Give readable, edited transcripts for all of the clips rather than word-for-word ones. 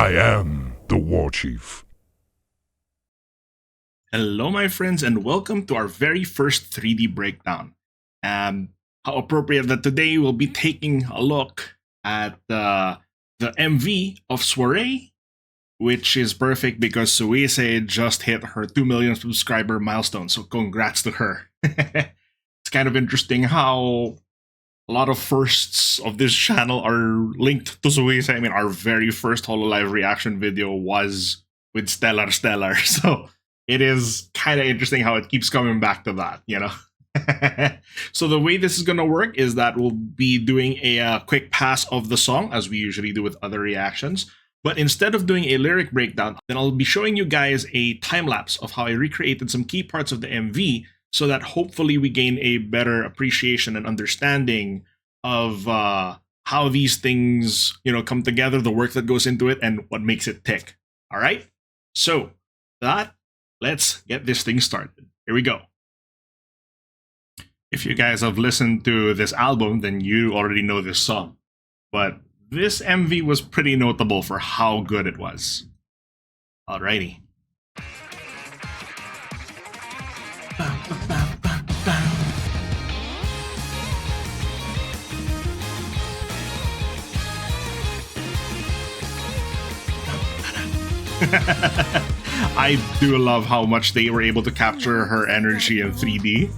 I am the War Chief. Hello, my friends, and welcome to our very first 3D breakdown. How appropriate that today we'll be taking a look at the MV of Soiree, which is perfect because Suisei just hit her 2 million subscriber milestone, so congrats to her. It's kind of interesting how a lot of firsts of this channel are linked to Suisei. I mean, our very first hololive reaction video was with Stellar, so it is kind of interesting how it keeps coming back to that, you know? So the way this is going to work is that we'll be doing a quick pass of the song, as we usually do with other reactions. But instead of doing a lyric breakdown, then I'll be showing you guys a time-lapse of how I recreated some key parts of the MV so that hopefully we gain a better appreciation and understanding of how these things, you know, come together, the work that goes into it, and what makes it tick. All right? So, let's get this thing started. Here we go. If you guys have listened to this album, then you already know this song. But this MV was pretty notable for how good it was. Alrighty. I do love how much they were able to capture her energy in 3D.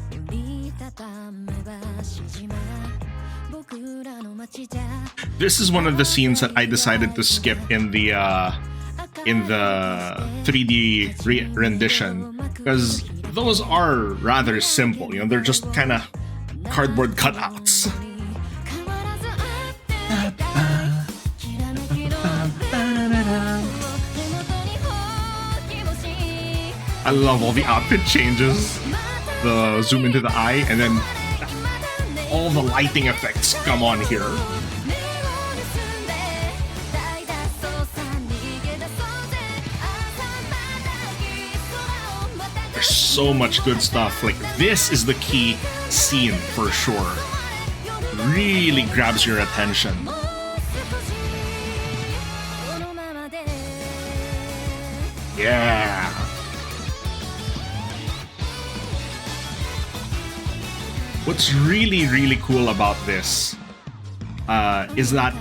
This is one of the scenes that I decided to skip in the 3D rendition because those are rather simple. You know, they're just kind of cardboard cutouts. I love all the outfit changes, the zoom into the eye, and then all the lighting effects come on here. There's so much good stuff. Like, this is the key scene for sure. Really grabs your attention. Yeah. What's really cool about this is that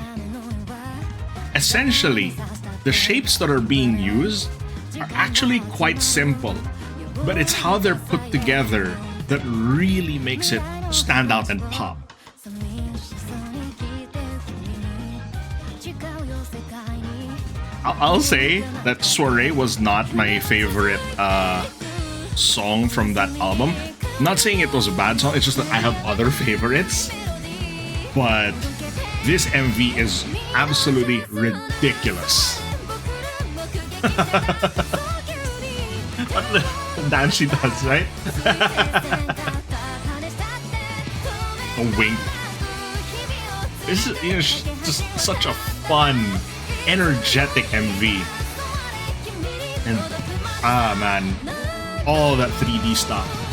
essentially the shapes that are being used are actually quite simple, but it's how they're put together that really makes it stand out and pop. I'll say that Soiree was not my favorite song from that album. I'm not saying it was a bad song, it's just that I have other favorites. But this MV is absolutely ridiculous. What the dance she does, right? A wink. This is, you know, just such a fun, energetic MV. And, man, all that 3D stuff.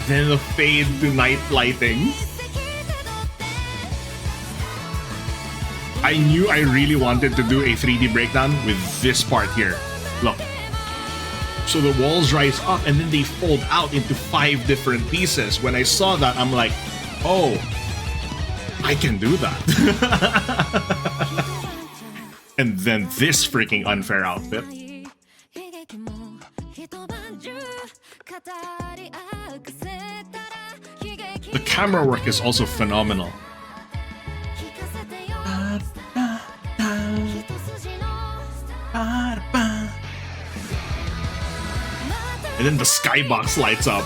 Then the fade to night lighting. I knew I really wanted to do a 3D breakdown with this part here. Look. So the walls rise up and then they fold out into 5 different pieces. When I saw that, I'm like, oh, I can do that. And then this freaking unfair outfit. The camera work is also phenomenal. And then the skybox lights up.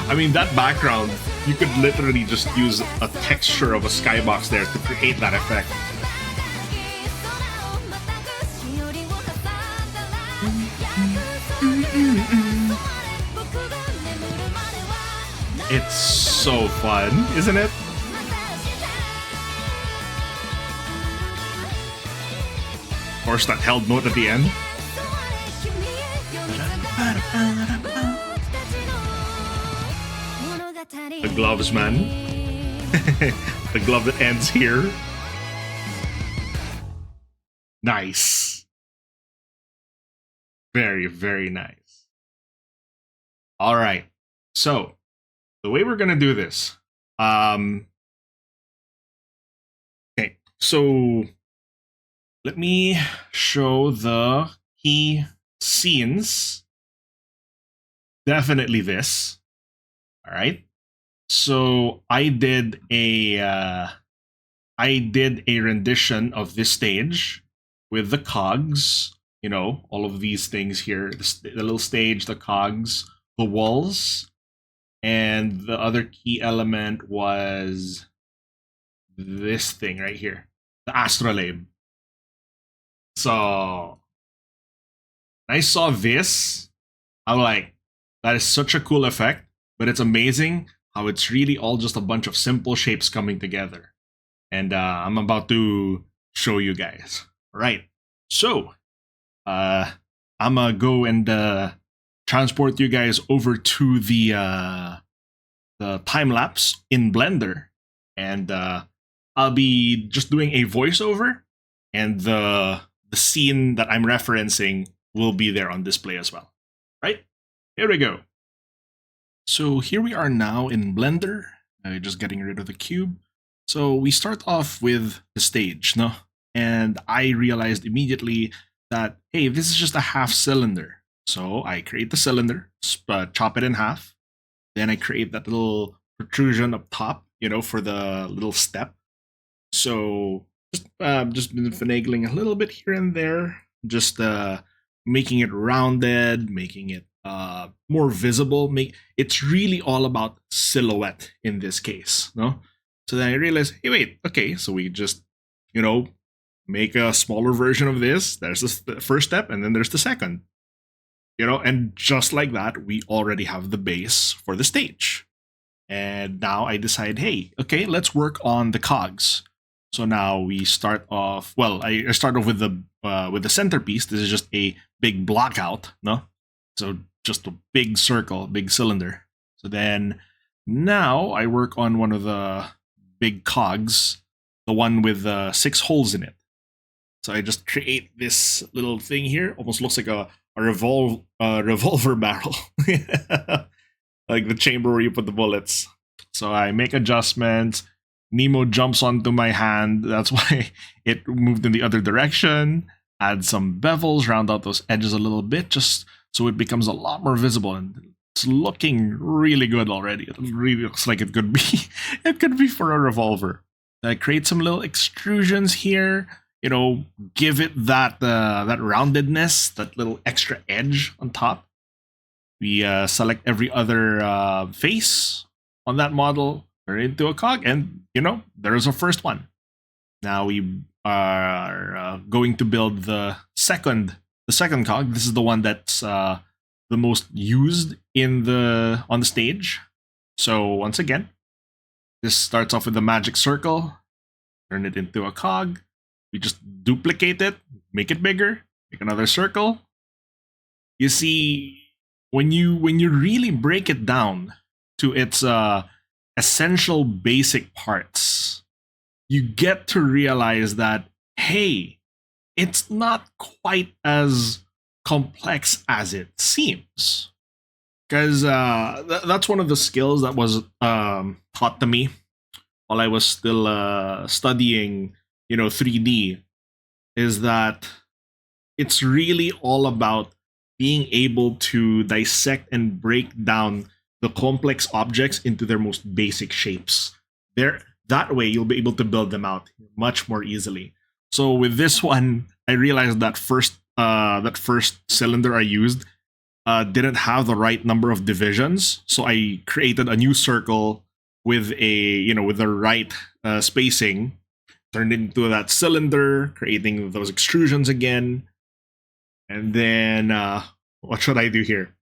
I mean, that background, you could literally just use a texture of a skybox there to create that effect. It's so fun, isn't it? Of course, that held note at the end. The gloves, man. the glove that ends here. Nice. Very, very nice. All right. So the way we're gonna do this, okay. So let me show the key scenes. Definitely this. All right. So I did a rendition of this stage with the cogs. You know, all of these things here: the little stage, the cogs, the walls, and the other key element was this thing right here, the astrolabe. So I saw this. I'm like, that is such a cool effect, but it's amazing how it's really all just a bunch of simple shapes coming together. And I'm about to show you guys. All right. So I'm gonna go and transport you guys over to the time lapse in Blender, and I'll be just doing a voiceover, and the scene that I'm referencing will be there on display as well. Right? Here we go. So here we are now in Blender, just getting rid of the cube. So we start off with the stage, no? And I realized immediately that, hey, this is just a half cylinder. So I create the cylinder, chop it in half. Then I create that little protrusion up top, you know, for the little step. So just been finagling a little bit here and there, just making it rounded, making it more visible. It's really all about silhouette in this case, no? So then I realized, hey, wait, okay, so we just, you know, make a smaller version of this. There's the first step, and then there's the second. You know, and just like that, we already have the base for the stage. And now I decide, hey, okay, let's work on the cogs. So now we start off. Well, I start off with the centerpiece. This is just a big blockout, no? So just a big circle, big cylinder. So then now I work on one of the big cogs, the one with 6 holes in it. So I just create this little thing here. Almost looks like a revolver barrel, like the chamber where you put the bullets. So I make adjustments. Nemo jumps onto my hand. That's why it moved in the other direction. Add some bevels, round out those edges a little bit, just so it becomes a lot more visible. And it's looking really good already. It really looks like it could be it could be for a revolver. I create some little extrusions here. You know, give it that roundedness, that little extra edge on top. We select every other face on that model, turn it into a cog, and you know, there's our first one. Now we are going to build the second cog. This is the one that's the most used on the stage. So once again, this starts off with the magic circle, turn it into a cog. We just duplicate it, make it bigger, make another circle. You see, when you really break it down to its essential basic parts, you get to realize that, hey, it's not quite as complex as it seems. Because that's one of the skills that was taught to me while I was still studying, 3D, is that it's really all about being able to dissect and break down the complex objects into their most basic shapes. That way, you'll be able to build them out much more easily. So with this one, I realized that first cylinder I used didn't have the right number of divisions. So I created a new circle with with the right spacing, turned it into that cylinder, creating those extrusions again. And then what should I do here?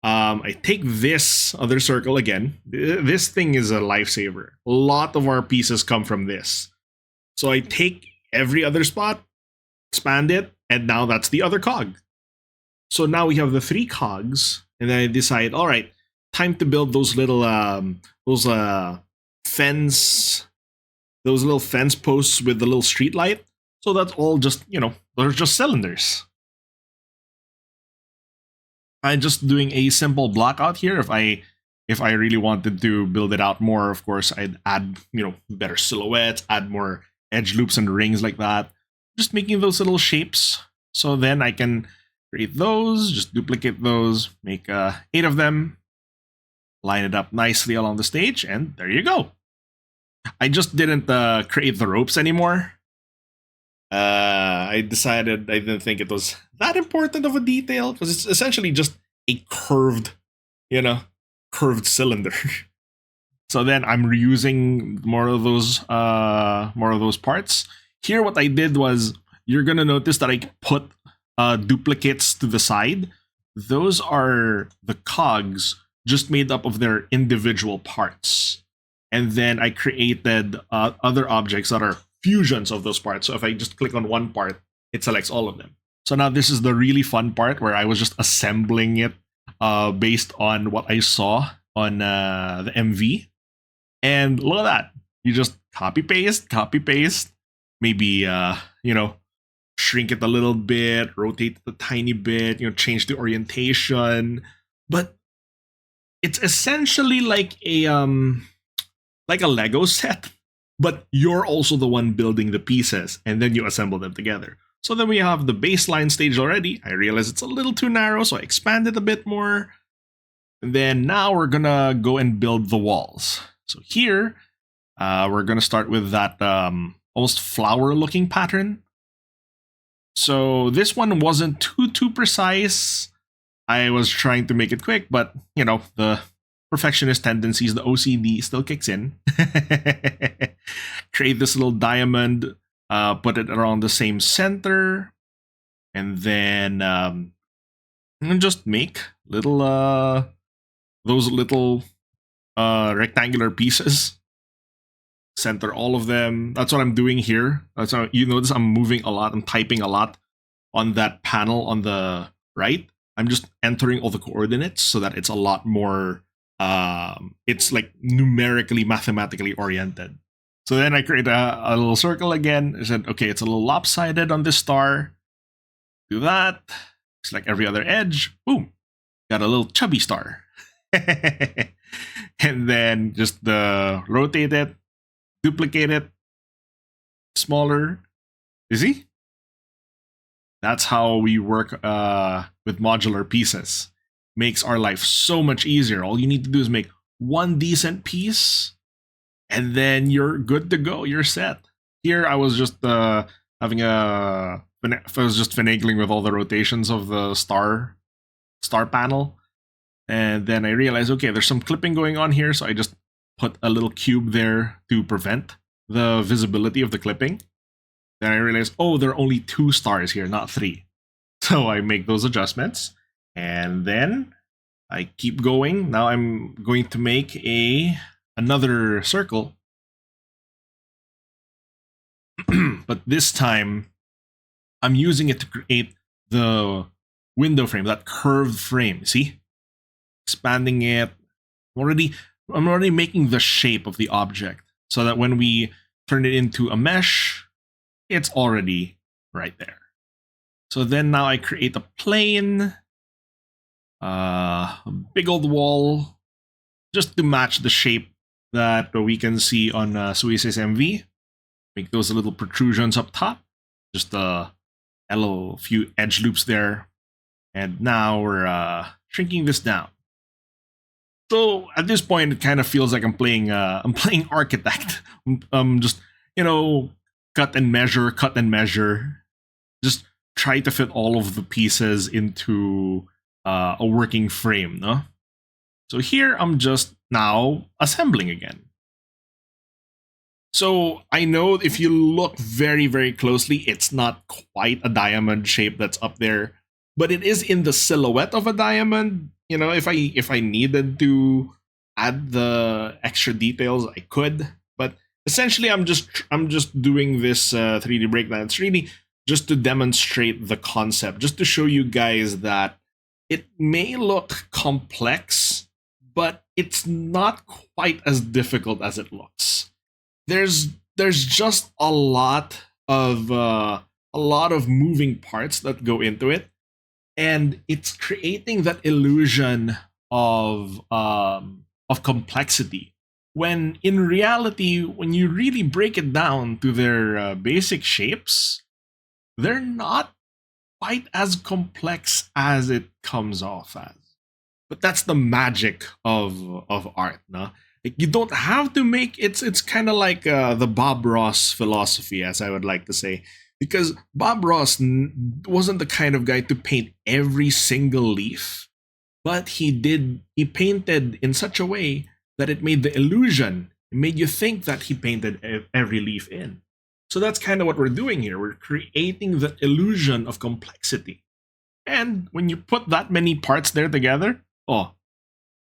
I take this other circle again. This thing is a lifesaver. A lot of our pieces come from this. So I take every other spot, expand it, and now that's the other cog. So now we have the 3 cogs, and then I decide, all right, time to build those little fence those little fence posts with the little street light. So that's all just, they're just cylinders. I'm just doing a simple block out here. If I really wanted to build it out more, of course, I'd add, better silhouettes, add more edge loops and rings like that. Just making those little shapes. So then I can create those, just duplicate those, make 8 of them, line it up nicely along the stage, and there you go. I just didn't create the ropes anymore. I decided I didn't think it was that important of a detail because it's essentially just a curved cylinder. So then I'm reusing more of those parts. Here, what I did was, you're gonna notice that I put duplicates to the side. Those are the cogs just made up of their individual parts. And then I created other objects that are fusions of those parts. So if I just click on one part, it selects all of them. So now this is the really fun part where I was just assembling it based on what I saw on the MV. And look at that. You just copy paste, maybe, shrink it a little bit, rotate it a tiny bit, change the orientation. But it's essentially like a Lego set, but you're also the one building the pieces, and then you assemble them together. So then we have the baseline stage already. I realize it's a little too narrow, so I expand it a bit more. And then now we're gonna go and build the walls. So here, we're gonna start with that almost flower-looking pattern. So this one wasn't too precise. I was trying to make it quick, but the perfectionist tendencies, the OCD still kicks in. Create this little diamond, put it around the same center, and then just make those little rectangular pieces. Center all of them. That's what I'm doing here. That's how you notice I'm moving a lot. I'm typing a lot on that panel on the right. I'm just entering all the coordinates so that it's a lot more it's like numerically, mathematically oriented. So then I create a little circle again. I said, okay, it's a little lopsided on this star. Do that. It's like every other edge. Boom. Got a little chubby star. And then just rotate it, duplicate it, smaller. You see? That's how we work with modular pieces. Makes our life so much easier. All you need to do is make one decent piece, and then you're good to go. You're set. Here, I was just I was just finagling with all the rotations of the star panel, and then I realized, okay, there's some clipping going on here, so I just put a little cube there to prevent the visibility of the clipping. Then I realized, oh, there are only 2 stars here, not 3. So I make those adjustments. And then I keep going. Now I'm going to make another circle. But this time, I'm using it to create the window frame, that curved frame. See? Expanding it. I'm already making the shape of the object so that when we turn it into a mesh, it's already right there. So then now I create a plane. A big old wall just to match the shape that we can see on Suisei's MV. Make those little protrusions up top. Just a little few edge loops there. And now we're shrinking this down. So at this point, it kind of feels like I'm playing architect. Just cut and measure. Just try to fit all of the pieces into a working frame, no? So here I'm just now assembling again. So I know if you look very, very closely, it's not quite a diamond shape that's up there, but it is in the silhouette of a diamond. If I needed to add the extra details, I could. But essentially, I'm just doing this 3D breakdown. It's really just to demonstrate the concept, just to show you guys that it may look complex, but it's not quite as difficult as it looks. There's there's just a lot of moving parts that go into it, and it's creating that illusion of complexity. When in reality, when you really break it down to their basic shapes, they're not quite as complex as it comes off as. But that's the magic of art, no? Like, you don't have to make it's kind of like the Bob Ross philosophy, as I would like to say, because Bob Ross wasn't the kind of guy to paint every single leaf, but he painted in such a way that it made the illusion, it made you think that he painted every leaf in. So that's kind of what we're doing here. We're creating the illusion of complexity. And when you put that many parts there together, oh,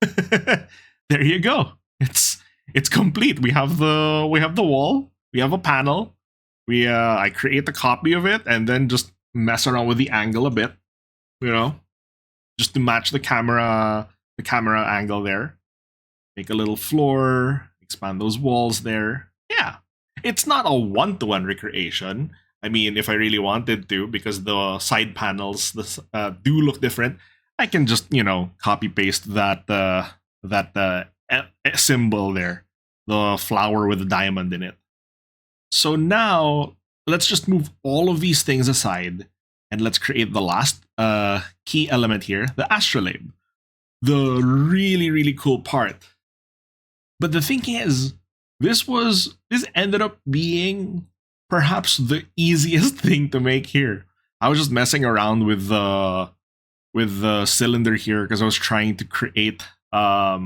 there you go. It's complete. We have the wall, we have a panel. I create a copy of it and then just mess around with the angle a bit, just to match the camera angle there. Make a little floor, expand those walls there. Yeah. It's not a one-to-one recreation. I mean, if I really wanted to, because the side panels do look different, I can just, copy paste that symbol there, the flower with the diamond in it. So now let's just move all of these things aside and let's create the last key element here, the astrolabe, the really, really cool part. But the thing is, this ended up being perhaps the easiest thing to make here. I was just messing around with the cylinder here because I was trying to create a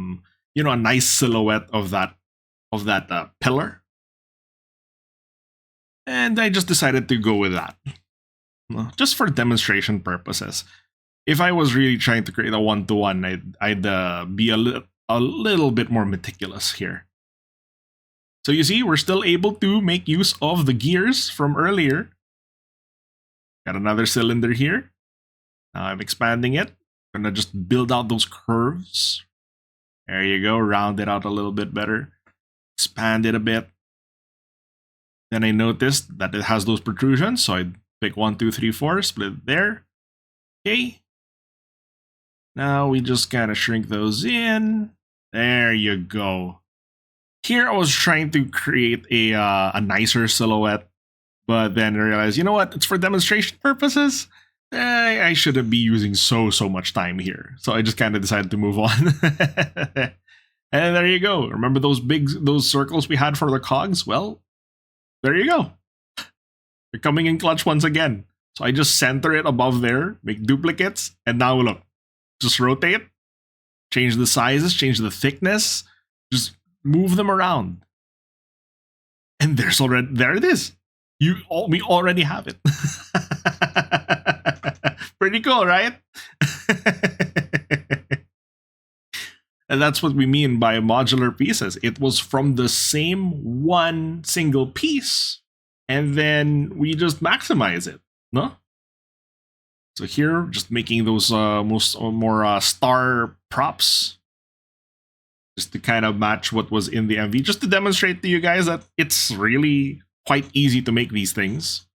nice silhouette of that pillar, and I just decided to go with that just for demonstration purposes. If I was really trying to create a one-to-one, I'd be a little bit more meticulous here. So you see, we're still able to make use of the gears from earlier. Got another cylinder here. Now I'm expanding it. I'm gonna just build out those curves. There you go, round it out a little bit better. Expand it a bit. Then I noticed that it has those protrusions, so I pick 1, 2, 3, 4, split it there. Okay. Now we just kind of shrink those in. There you go. Here I was trying to create a nicer silhouette, but then I realized, you know what? It's for demonstration purposes. I shouldn't be using so much time here. So I just kind of decided to move on. And there you go. Remember those circles we had for the cogs? Well, there you go. They're coming in clutch once again. So I just center it above there, make duplicates, and now look. Just rotate, change the sizes, change the thickness, just move them around. And there it is. We already have it. Pretty cool, right? And that's what we mean by modular pieces. It was from the same one single piece, and then we just maximize it, no? So here, just making those more star props, just to kind of match what was in the MV, just to demonstrate to you guys that it's really quite easy to make these things.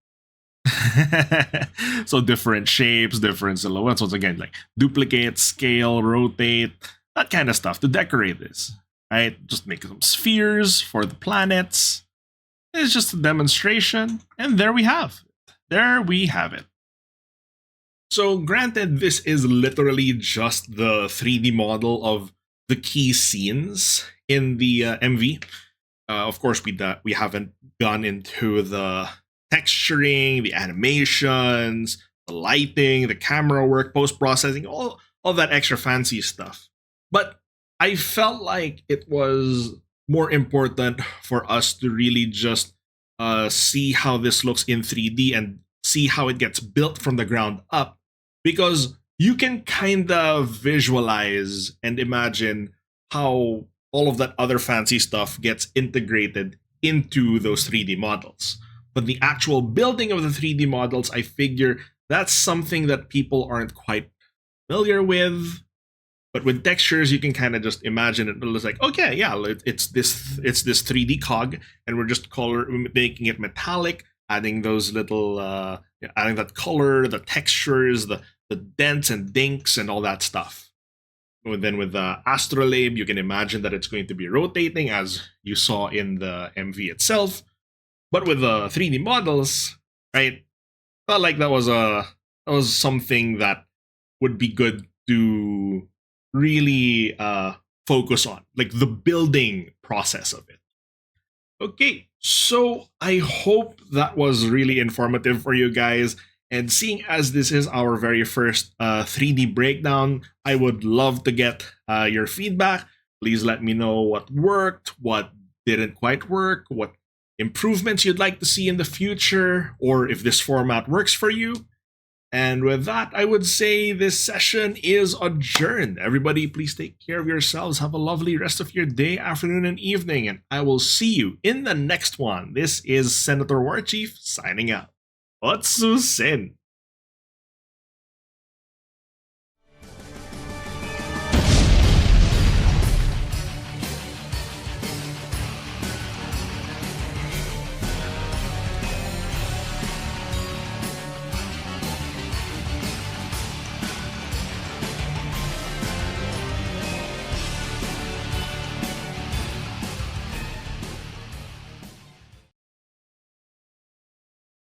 So different shapes, different silhouettes. Once again, like duplicate, scale, rotate, that kind of stuff to decorate this. Right? Just make some spheres for the planets. It's just a demonstration, and there we have it. There we have it. So granted, this is literally just the 3D model of the key scenes in the MV. Of course, we haven't gone into the texturing, the animations, the lighting, the camera work, post-processing, all that extra fancy stuff. But I felt like it was more important for us to really just see how this looks in 3D and see how it gets built from the ground up, because you can kind of visualize and imagine how all of that other fancy stuff gets integrated into those 3D models. But the actual building of the 3D models, I figure that's something that people aren't quite familiar with. But with textures, you can kind of just imagine it. It's like, okay, yeah, it's this 3D cog, and we're just making it metallic, adding those little, adding that color, the textures, the dents and dinks, and all that stuff. And then with the astrolabe, you can imagine that it's going to be rotating, as you saw in the MV itself. But with the 3D models, right? Felt like that was something that would be good to really focus on, like the building process of it. Okay, so I hope that was really informative for you guys. And seeing as this is our very first 3D breakdown, I would love to get your feedback. Please let me know what worked, what didn't quite work, what improvements you'd like to see in the future, or if this format works for you. And with that, I would say this session is adjourned. Everybody, please take care of yourselves. Have a lovely rest of your day, afternoon, and evening. And I will see you in the next one. This is Senator Warchief signing out. Otsu Sen.